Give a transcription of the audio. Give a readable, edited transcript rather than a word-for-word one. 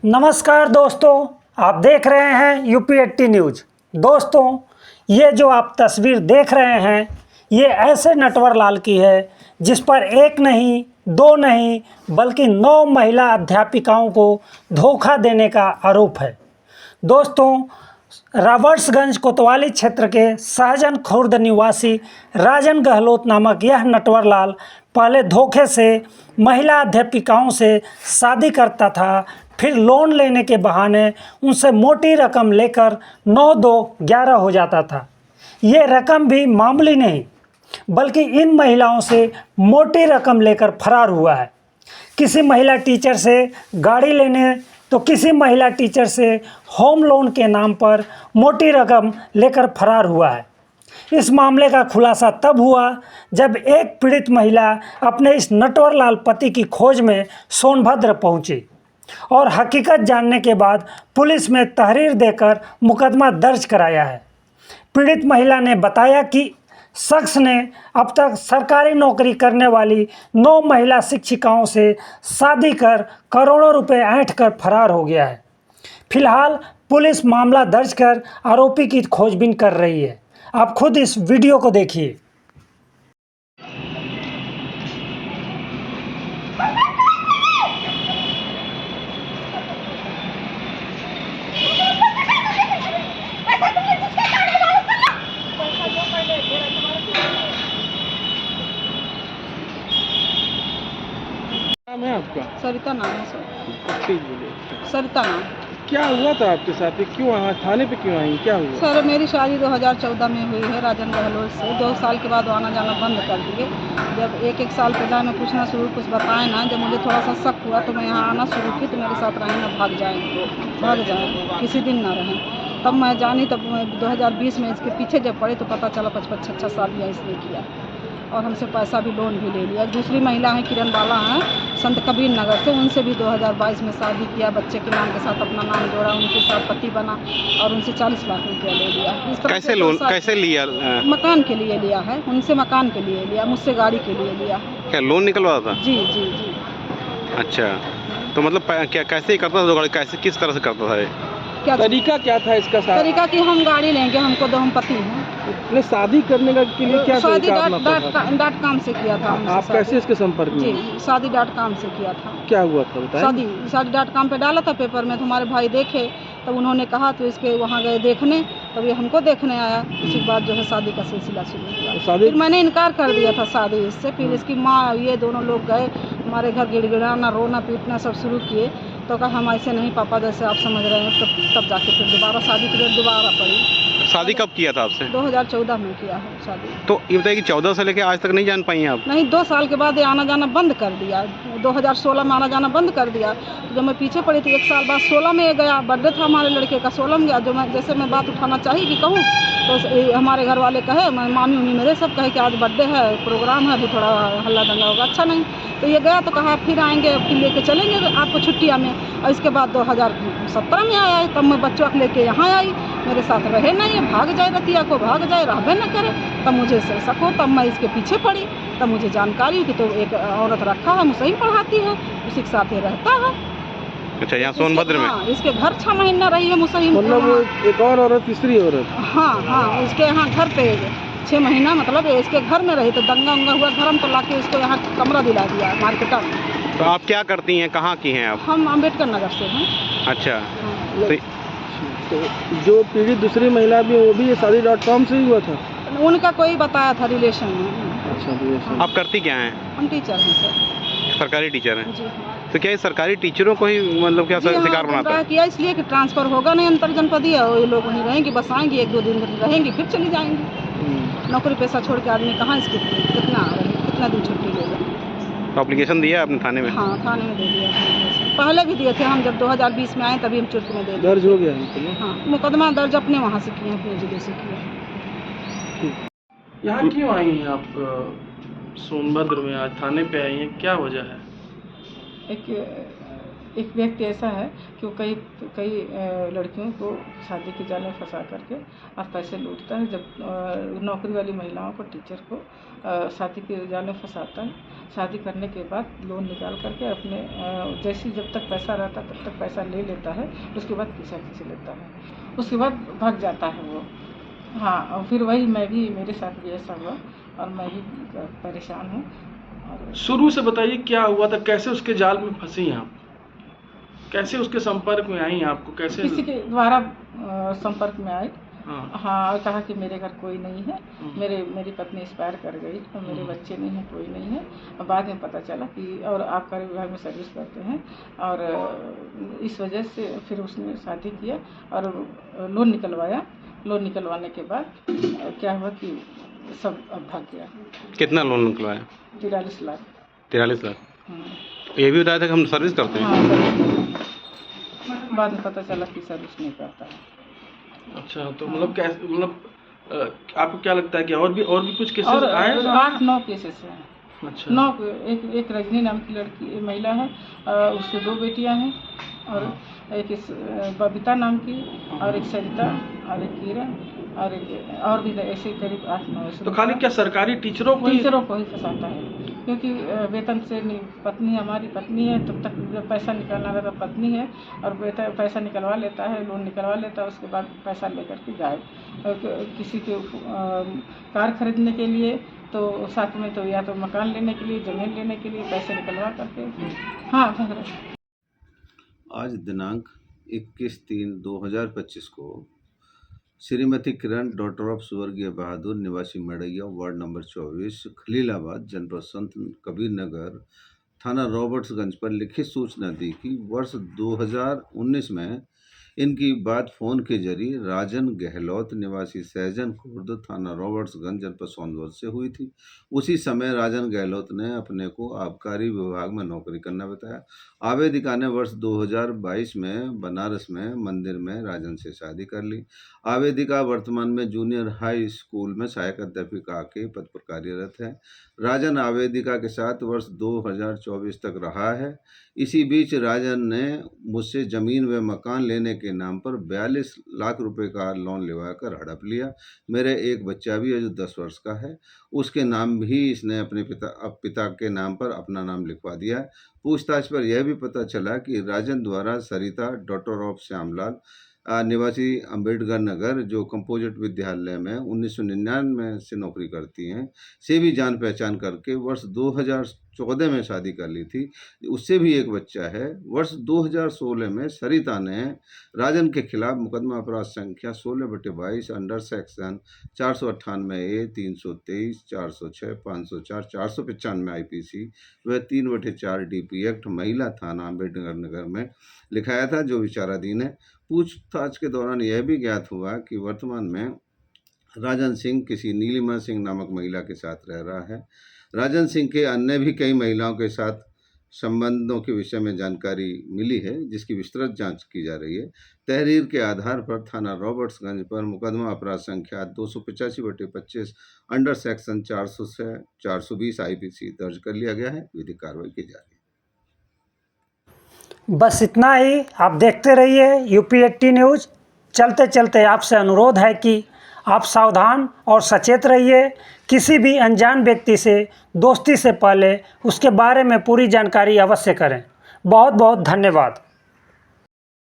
नमस्कार दोस्तों, आप देख रहे हैं यूपी 80 न्यूज़। दोस्तों, ये जो आप तस्वीर देख रहे हैं ये ऐसे नटवर लाल की है जिस पर एक नहीं दो नहीं बल्कि 9 महिला अध्यापिकाओं को धोखा देने का आरोप है। दोस्तों, रॉबर्ट्सगंज कोतवाली क्षेत्र के सहजन खुर्द निवासी राजन गहलोत नामक यह नटवर लाल पहले धोखे से महिला अध्यापिकाओं से शादी करता था, फिर लोन लेने के बहाने उनसे मोटी रकम लेकर 9-2-11 हो जाता था। ये रकम भी मामूली नहीं बल्कि इन महिलाओं से मोटी रकम लेकर फरार हुआ है। किसी महिला टीचर से गाड़ी लेने तो किसी महिला टीचर से होम लोन के नाम पर मोटी रकम लेकर फरार हुआ है। इस मामले का खुलासा तब हुआ जब एक पीड़ित महिला अपने इस नटवर लाल पति की खोज में सोनभद्र पहुंची और हकीकत जानने के बाद पुलिस में तहरीर देकर मुकदमा दर्ज कराया है। पीड़ित महिला ने बताया कि शख्स ने अब तक सरकारी नौकरी करने वाली 9 महिला शिक्षिकाओं से शादी कर करोड़ों रुपए ऐंठ कर फरार हो गया है। फिलहाल पुलिस मामला दर्ज कर आरोपी की खोजबीन कर रही है। आप खुद इस वीडियो को देखिए। नाम है आपका? सरिता नाम है सर। ठीक बोलिए। सरिता नाम। क्या हुआ था आपके साथ? ये क्यों थाने पे क्यों आई? क्या हुआ? सर, मेरी शादी 2014 में हुई है राजन गहलोत से। 2 साल के बाद आना जाना बंद कर दिए। जब एक साल पहले मैं पूछना शुरू कुछ बताए ना, जब मुझे थोड़ा सा शक हुआ तो मैं यहाँ आना शुरू की तो मेरे साथ रहें ना भाग जाएँ किसी दिन ना रहें। तब मैं जानी, तब मैं 2020 में इसके पीछे जब पड़े तो पता चला 55-56 शादियाँ इसने किया और हमसे पैसा भी लोन भी ले लिया। दूसरी महिला है किरण बाला हैं संत कबीर नगर से, उनसे भी 2022 में शादी किया, बच्चे के नाम के साथ अपना नाम जोड़ा, उनके साथ पति बना और उनसे 40 लाख रुपया ले लिया। इस तरह कैसे लोन कैसे लिया? मकान के लिए लिया है, उनसे मकान के लिए लिया, मुझसे गाड़ी के लिए लिया। क्या लोन निकलवा था? जी जी जी। अच्छा, तो मतलब क्या कैसे करता था? गाड़ी कैसे किस तरह से करता था? क्या तरीका क्या था इसका? तरीका कि हम गाड़ी लेंगे, हमको दो, हम पति हैं। शादी करने का के लिए क्या शादी .com से किया था। आप कैसे इसके संपर्क में? जी, शादी.com से किया था। क्या हुआ था बताइए? शादी.com पे डाला था पेपर में, तो हमारे भाई देखे, तब उन्होंने कहा तो इसके वहाँ गए देखने, तब ये हमको देखने आया। उसी के बाद जो है शादी का सिलसिला शुरू हुआ। फिर मैंने इनकार कर दिया था शादी इससे। फिर इसकी माँ ये दोनों लोग गए हमारे घर, गिड़गिड़ाना रोना पीटना सब शुरू किए। तो कहा हम ऐसे नहीं पापा जैसे आप समझ रहे हैं। तब जाके फिर दोबारा शादी की डेट दोबारा पड़ी। शादी कब किया था आपसे? 2014 में किया है शादी। तो ये बताइए कि 14 से लेकर आज तक नहीं जान पाई आप? नहीं, 2 साल के बाद ये आना जाना बंद कर दिया। 2016 में आना जाना बंद कर दिया। जब मैं पीछे पड़ी थी 1 साल बाद 16 में ये गया, बर्थडे था हमारे लड़के का, 16 में गया। जो मैं जैसे मैं बात उठाना चाहिए कि कहूँ तो हमारे घर वाले कहे, मामी उमी मेरे सब कहे कि आज बर्थडे है, प्रोग्राम है, अभी थोड़ा हल्ला दंगा होगा, अच्छा नहीं। तो ये गया तो कहा फिर आएंगे, फिर लेके चलेंगे आपको छुट्टियाँ में। और इसके बाद 2017 में आया है, तब मैं बच्चों को लेके यहाँ आई। मेरे साथ रहे नहीं, भाग जाए, रतिया को भाग जाए, रहबे न करे। तब मुझे से शक हो, तब मैं इसके पीछे पड़ी। तब मुझे जानकारी हुई कि तो एक औरत रखा है, मुझसे ही पढ़ाती है, उसी के साथ ही रहता है। अच्छा, यहाँ सोनभद्र में? हाँ, इसके घर 6 महीना रही है मुझसे ही। मतलब एक और औरत, तीसरी औरत? हाँ, इसके यहाँ घर पे 6 महीना, मतलब इसके घर में रही। तो दंगा उंगा हुआ घर में, तो लाके इसको यहाँ कमरा दिला दिया मार्केट में। तो आप क्या करती हैं? कहाँ की हैं आप? हम अम्बेडकर नगर से हैं। अच्छा। हाँ। तो जो पीड़ित दूसरी महिला भी, वो भी शादी.com से ही हुआ था? उनका कोई बताया था रिलेशन में। अच्छा, आप करती क्या हैं? हम टीचर हैं सर। सरकारी टीचर हैं? जी। तो क्या ये सरकारी टीचरों को ही मतलब क्या शिकार बनाता है? किया इसलिए कि ट्रांसफर होगा नहीं अंतर जनपदीय, ये लोग वहीं रहेंगे, बस आएंगे 1-2 दिन रहेंगे, फिर चली जाएंगी। नौकरी पैसा छोड़ के आदमी कहाँ इसके कितना दिन छुट्टी लेगा। तो एप्लीकेशन दिया आपने थाने में? हाँ, थाने में दे दिया। पहले भी दिए थे हम, जब 2020 में आए तभी हम चुर्क में दे दिए। दर्ज हो गया? हाँ, मुकदमा दर्ज अपने वहाँ से किए, अपने जिले से किया। यहाँ क्यों आई हैं आप? सोनभद्र में आज थाने पे आई हैं, क्या वजह है? एक एक व्यक्ति ऐसा है कि वो कई कई लड़कियों को शादी के जाल में फंसा करके और पैसे लूटता है। जब नौकरी वाली महिलाओं को, टीचर को शादी के जाल में फंसाता है। शादी करने के बाद लोन निकाल करके अपने जैसे जब तक पैसा रहता तब तक पैसा ले लेता है, उसके बाद पीछा खींच लेता है, उसके बाद भाग जाता है वो। हाँ, और फिर वही मैं भी, मेरे साथ भी ऐसा हुआ और मैं भी परेशान हूँ। और शुरू से बताइए क्या हुआ था, कैसे उसके जाल में फंसी आप, कैसे उसके संपर्क में आई आपको, कैसे? किसी के द्वारा संपर्क में आई। हाँ। हाँ, और कहा कि मेरे घर कोई नहीं है, मेरी पत्नी एक्सपायर कर गई और मेरे बच्चे नहीं हैं, कोई नहीं है। और बाद में पता चला कि और आप कार्य विभाग में सर्विस करते हैं, और इस वजह से फिर उसने शादी किया और लोन निकलवाया। लोन निकलवाने के बाद क्या हुआ कि सब अब भाग गया। कितना लोन निकलवाया? 43 लाख। 43 लाख। हाँ। ये भी बताया था कि हम सर्विस करते हैं। हाँ, सर्विस। बाद में पता चला कि सर्विस नहीं करता है। अच्छा, तो मतलब कैसे, मतलब आपको क्या लगता है कि और भी कुछ केसेस और आए? 8-9 केसेस हैं। अच्छा। 9, एक रजनी नाम की लड़की महिला है, उससे 2 बेटियां हैं, और एक बबीता नाम की, और एक सरिता, और एक किरण, और भी ऐसे करीब 8-9। तो खाली क्या सरकारी टीचरों को ही फंसाता है, क्योंकि वेतन से पत्नी, हमारी पत्नी है, तब तक जब पैसा निकालना रहता पत्नी है, और पैसा निकलवा लेता है, लोन निकलवा लेता है, उसके बाद पैसा लेकर के गायब। किसी के कार खरीदने के लिए, तो साथ में तो या तो मकान लेने के लिए, ज़मीन लेने के लिए पैसे निकलवा करके हाँ भाग रहे। आज दिनांक 21/3/2025 को श्रीमती किरण, डॉटर ऑफ स्वर्गीय बहादुर, निवासी मड़ैया, वार्ड नंबर 24, खलीलाबाद, जनपद संत कबीर नगर, थाना रॉबर्ट्सगंज पर लिखित सूचना दी कि वर्ष 2019 में इनकी बात फ़ोन के जरिए राजन गहलोत, निवासी सहजन खुर्द, थाना रॉबर्ट्सगंज, जनपद सोनभद्र से हुई थी। उसी समय राजन गहलोत ने अपने को आबकारी विभाग में नौकरी करना बताया। आवेदिका ने वर्ष 2022 में बनारस में मंदिर में राजन से शादी कर ली। आवेदिका वर्तमान में जूनियर हाई स्कूल में सहायक अध्यापिका के पद पर कार्यरत है। राजन आवेदिका के साथ वर्ष 2024 तक रहा है। इसी बीच राजन ने मुझसे ज़मीन व मकान लेने के नाम पर 42 लाख रुपए का लोन लेवाकर हड़प लिया। मेरे एक बच्चा भी है जो 10 वर्ष का है, उसके नाम भी इसने अपने पिता के नाम पर अपना नाम लिखवा दिया है। पूछताछ पर यह भी पता चला कि राजन द्वारा सरिता, डॉटर ऑफ श्यामलाल, निवासी अंबेडकर नगर, जो कंपोजिट विद्यालय में 1999 से नौकरी करती हैं, से भी जान पहचान करके वर्ष 2014 में शादी कर ली थी। उससे भी एक बच्चा है। वर्ष 2016 में सरिता ने राजन के खिलाफ मुकदमा अपराध संख्या 16/22 अंडर सेक्शन 498A, 323, 406, 504, 495 IPC व 3/4 DP एक्ट महिला थाना अंबेडकर नगर में लिखाया था, जो विचाराधीन है। पूछताछ के दौरान यह भी ज्ञात हुआ कि वर्तमान में राजन सिंह किसी नीलिमा सिंह नामक महिला के साथ रह रहा है। राजन सिंह के अन्य भी कई महिलाओं के साथ संबंधों के विषय में जानकारी मिली है, जिसकी विस्तृत जांच की जा रही है। तहरीर के आधार पर थाना रॉबर्ट्सगंज पर मुकदमा अपराध संख्या 285/25 अंडर सेक्शन 400 से 420 IPC दर्ज कर लिया गया है। विधिक कार्रवाई की जा रही है। बस इतना ही। आप देखते रहिए UP80 न्यूज़। चलते चलते आपसे अनुरोध है कि आप सावधान और सचेत रहिए। किसी भी अनजान व्यक्ति से दोस्ती से पहले उसके बारे में पूरी जानकारी अवश्य करें। बहुत बहुत धन्यवाद।